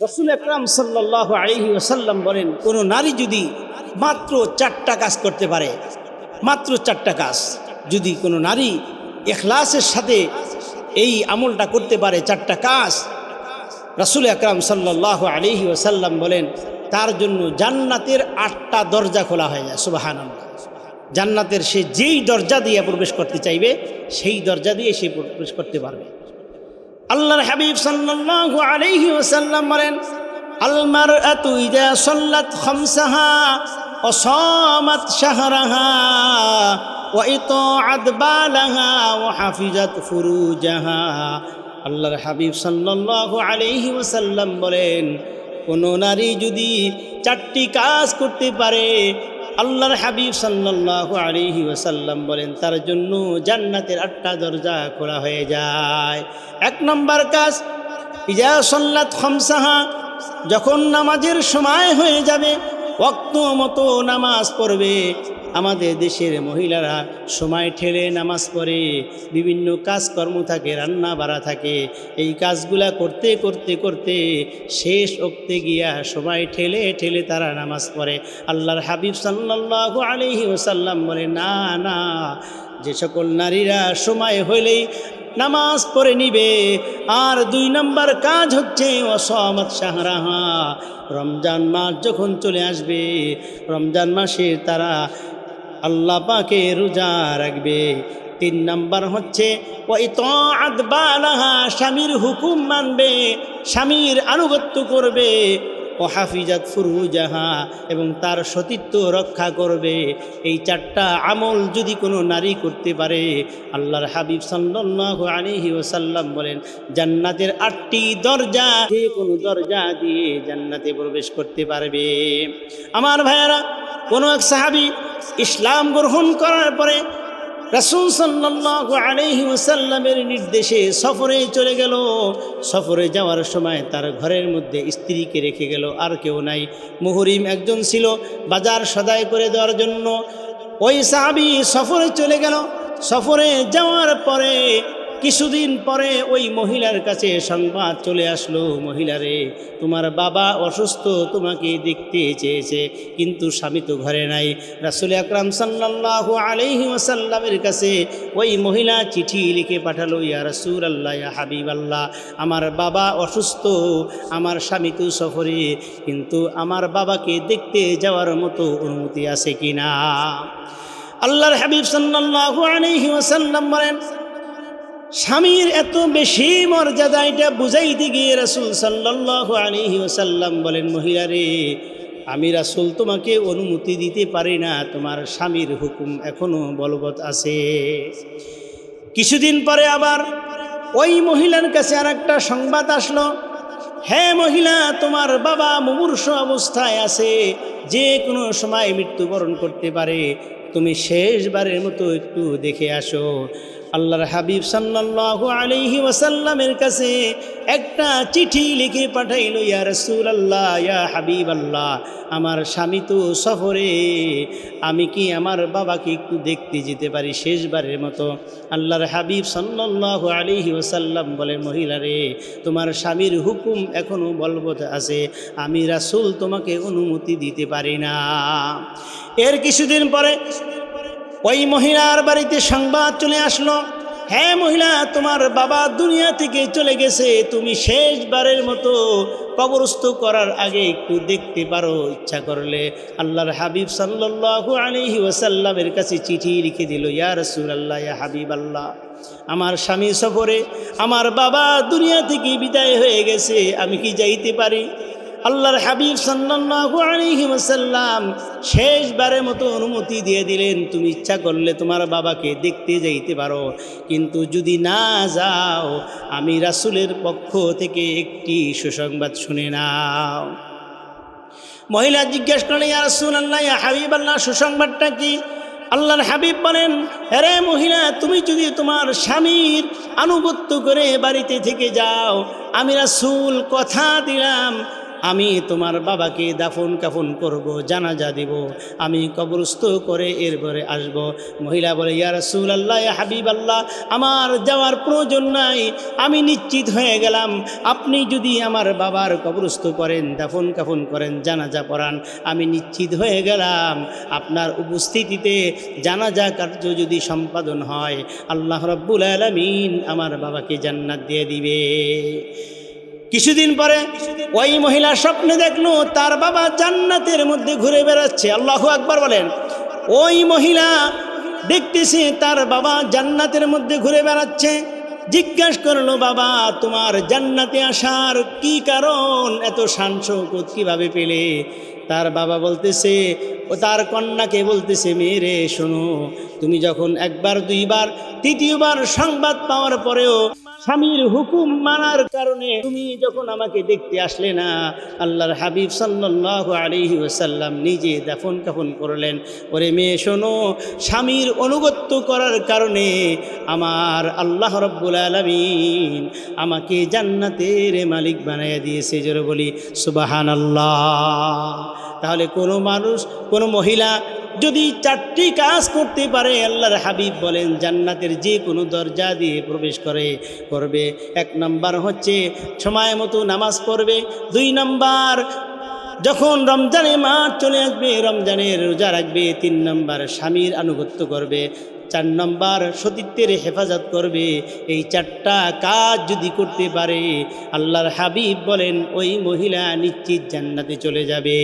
রাসূল আকরাম সাল্লাল্লাহু আলাইহি ওয়াসাল্লাম বলেন, কোনো নারী যদি মাত্র 4টা কাজ করতে পারে, মাত্র 4টা কাজ যদি কোনো নারী ইখলাসের সাথে এই আমলটা করতে পারে, 4টা কাজ, রাসূল আকরাম সাল্লাল্লাহু আলাইহি ওয়াসাল্লাম বলেন তার জন্য জান্নাতের 8টা দরজা খোলা হয়ে যায়। সুবহানাল্লাহ। জান্নাতের সে যেই দরজা দিয়ে প্রবেশ করতে চাইবে সেই দরজা দিয়ে সে প্রবেশ করতে পারবে। আল্লাহর হাবিব সাল্লাল্লাহু আলাইহি ওয়াসাল্লাম বলেন, আল মারআতু ইযা সাল্লাত খামসাহা ওয়া সামাত শাহরাহা ওয়া ইতাআত বালাহা ওয়া হাফিজাত ফুরুজাহা। আল্লাহর হাবিব সাল্লাল্লাহু আলাইহি ওয়াসাল্লাম বলেন, কোনো নারী যদি 4টি কাজ করতে পারে, আল্লাহর হাবিব সাল্লাল্লাহু আলাইহি ওয়াসাল্লাম বলেন তার জন্য জান্নাতের 8টা দরজা খোলা হয়ে যায়। 1 নম্বর কাজ, ইজা সাল্লাত খামসাহা, যখন নামাজের সময় হয়ে যাবে, ওয়াক্ত মতো নামাজ পড়বে। আমাদের দেশের মহিলারা সময় ঠেলে নামাজ পড়ে, বিভিন্ন কাজকর্ম থাকে, রান্না বাড়া থাকে, এই কাজগুলা করতে করতে করতে শেষ ওক্তে গিয়া সময় ঠেলে ঠেলে তারা নামাজ পড়ে। আল্লাহর হাবিব সাল্লাল্লাহু আলাইহি ওয়াসাল্লাম বলে, না না, যে সকল নারীরা সময় হইলেই নামাজ পড়ে নিবে। আর 2 নম্বর কাজ হচ্ছে ওয়াসামাত শাহরাহা, রমজান মাস যখন চলে আসবে, রমজান মাসে তারা আল্লাহ পাকে রোজা রাখবে। 3 নম্বর হচ্ছে ওয়া ইতাআত বালাহা, স্বামীর হুকুম মানবে, স্বামীর আনুগত্য করবে। ও হাফিজাত ফুরুজাহা, এবং তার সতীত্ব রক্ষা করবে। এই 4টা আমল যদি কোনো নারী করতে পারে, আল্লাহর হাবিব সাল্লাল্লাহু আলাইহি ওয়াসাল্লাম বলেন জান্নাতের 8টি দরজা, যে কোনো দরজা দিয়ে জান্নাতে প্রবেশ করতে পারবে। আমার ভাইয়ারা, কোনো এক সাহাবী ইসলাম গ্রহণ করার পরে রাসূল সাল্লাল্লাহু আলাইহি ওয়াসাল্লামের নির্দেশে সফরে চলে গেল। সফরে যাওয়ার সময় তার ঘরের মধ্যে স্ত্রীকে রেখে গেল, আর কেউ নাই। মুহরিম একজন ছিল বাজার সদাই করে দেওয়ার জন্য। ওই সাহাবী সফরে চলে গেল। সফরে যাওয়ার পরে কিছুদিন পরে ওই মহিলার কাছে সংবাদ চলে আসলো, মহিলারে, তোমার বাবা অসুস্থ, তোমাকে দেখতে চেয়েছে, কিন্তু স্বামী তো ঘরে নাই। রাসূল আকরাম সাল্লাল্লাহু আলাইহি ওয়াসাল্লামের কাছে ওই মহিলা চিঠি লিখে পাঠালো, ইয়া রাসূলুল্লাহ, ইয়া হাবিবাল্লাহ, আমার বাবা অসুস্থ, আমার স্বামী তো সফরে, কিন্তু আমার বাবাকে দেখতে যাওয়ার মতো অনুমতি আছে কিনা? আল্লাহর হাবিব সাল্লাল্লাহু আলাইহি ওয়াসাল্লাম বলেন, স্বামীর এত বেশি মর্যাদা, এটা বুঝাইতে গিয়ে রাসূল সাল্লাল্লাহু আলাইহি ওয়াসাল্লাম বলেন, মহিলারে, আমি রাসূল তোমাকে অনুমতি দিতে পারি না, তোমার স্বামীর হুকুম এখনো বলবৎ আছে। কিছুদিন পরে আবার ওই মহিলার কাছে আরেকটা সংবাদ আসলো, হ্যাঁ মহিলা, তোমার বাবা মুমূর্ষু অবস্থায় আছে, যে কোনো সময় মৃত্যুবরণ করতে পারে, তুমি শেষবারের মতো একটু দেখে আসো। আল্লাহর হাবিব সাল্লাল্লাহু আলাইহি ওয়াসাল্লামের কাছে একটা চিঠি লিখে পাঠাইল, ইয়া রাসূলুল্লাহ, ইয়া হাবিবাল্লাহ, আমার স্বামী তো সফরে, আমি কি আমার বাবাকে একটু দেখতে যেতে পারি শেষবারের মতো? আল্লাহর হাবিব সাল্লাল্লাহু আলাইহি ওয়াসাল্লাম বলে, মহিলারে, তোমার স্বামীর হুকুম এখনো বলবৎ আছে, আমি রাসূল তোমাকে অনুমতি দিতে পারি না। এর কিছুদিন পরে ওই মহিলার বাড়িতে সংবাদ চলে আসলো, হ্যাঁ মহিলা, তোমার বাবা দুনিয়া থেকে চলে গেছে, তুমি শেষবারের মতো কবরস্থ করার আগে একটু দেখতে পারো, ইচ্ছা করলে। আল্লাহর হাবিব সাল্লাল্লাহু আলাইহি ওয়াসাল্লামের কাছে চিঠি লিখে দিল, ইয়া রাসূলুল্লাহ, ইয়া হাবিবাল্লাহ, আমার স্বামী সফরে, আমার বাবা দুনিয়া থেকে বিদায় হয়ে গেছে, আমি কি যাইতে পারি? আল্লাহর হাবিব সাল্লাল্লাহু আলাইহি ওয়াসাল্লাম শেষবারের মতো অনুমতি দিয়ে দিলেন, তুমি ইচ্ছা করলে তোমার বাবাকে দেখতে যাইতে পারো, কিন্তু যদি না যাও, আমি রাসূলের পক্ষ থেকে একটি সুসংবাদ শুনে নাও। মহিলা জিজ্ঞেস করলেন, ইয়া রাসূলুল্লাহ, ইয়া হাবিবাল্লাহ, সুসংবাদটা কি? আল্লাহর হাবিব বলেন, আরে মহিলা, তুমি যদি তোমার স্বামীর আনুগত্য করে বাড়িতে থেকে যাও, আমি রাসূল কথা দিলাম, আমি তোমার বাবাকে দাফন কাফন করব, জানাজা দিব, আমি কবরস্থ করে এরপরে আসব। মহিলা বলে, ইয়া রাসূলুল্লাহ, ইয়া হাবিবাল্লাহ, আমার যাওয়ার প্রয়োজন নাই, আমি নিশ্চিত হয়ে গেলাম, আপনি যদি আমার বাবার কবরস্থ করেন, দাফন কাফন করেন, জানাজা পড়ান, আমি নিশ্চিত হয়ে গেলাম আপনার উপস্থিতিতে জানাজা কার্য যদি সম্পাদন হয়, আল্লাহ রাব্বুল আলামিন আমার বাবাকে জান্নাত দিয়ে দিবে। কিছুদিন পরে ওই মহিলা স্বপ্নে দেখলো তার বাবা জান্নাতের মধ্যে ঘুরে বেড়াচ্ছে। আল্লাহু আকবার বলেন। ওই মহিলা দেখতেছে তার বাবা জান্নাতের মধ্যে ঘুরে বেড়াচ্ছে। জিজ্ঞাসা করলো, বাবা তোমার জান্নাতে আসার কি কারণ, এত শান শৌকত কিভাবে পেলে? তার বাবা বলতেছে, ও তার কন্যাকে বলতেছে, মেয়েরে শোনো, তুমি যখন একবার দুইবার তৃতীয়বার সংবাদ পাওয়ার পরেও স্বামীর হুকুম মানার কারণে তুমি যখন আমাকে দেখতে আসলে না, আল্লাহর হাবিব সাল্লাল্লাহু আলাইহি ওয়াসাল্লাম নিজে দাফন কাফন করলেন। ওরে মেয়ে শোনো, স্বামীর অনুগত্য করার কারণে আমার আল্লাহ রাব্বুল আলামিন আমাকে জান্নাতের মালিক বানাইয়া দিয়েছে। জোরে বলি সুবহানাল্লাহ। তাহলে কোনো মানুষ, কোনো মহিলা যদি 4টি কাজ করতে পারে, আল্লাহর হাবিব বলেন জান্নাতের যে কোনো দরজা দিয়ে প্রবেশ করবে। 1 নাম্বার হচ্ছে সময় মতো নামাজ পড়বে। 2 নাম্বার যখন রমজানে মাস চলে আসবে রমজানের রোজা রাখবে। 3 নাম্বার স্বামীর আনুগত্য করবে। 4 নাম্বার সতীত্বের হেফাজত করবে। এই 4টা কাজ যদি করতে পারে, আল্লাহর হাবিব বলেন ওই মহিলা নিশ্চিত জান্নাতে চলে যাবে।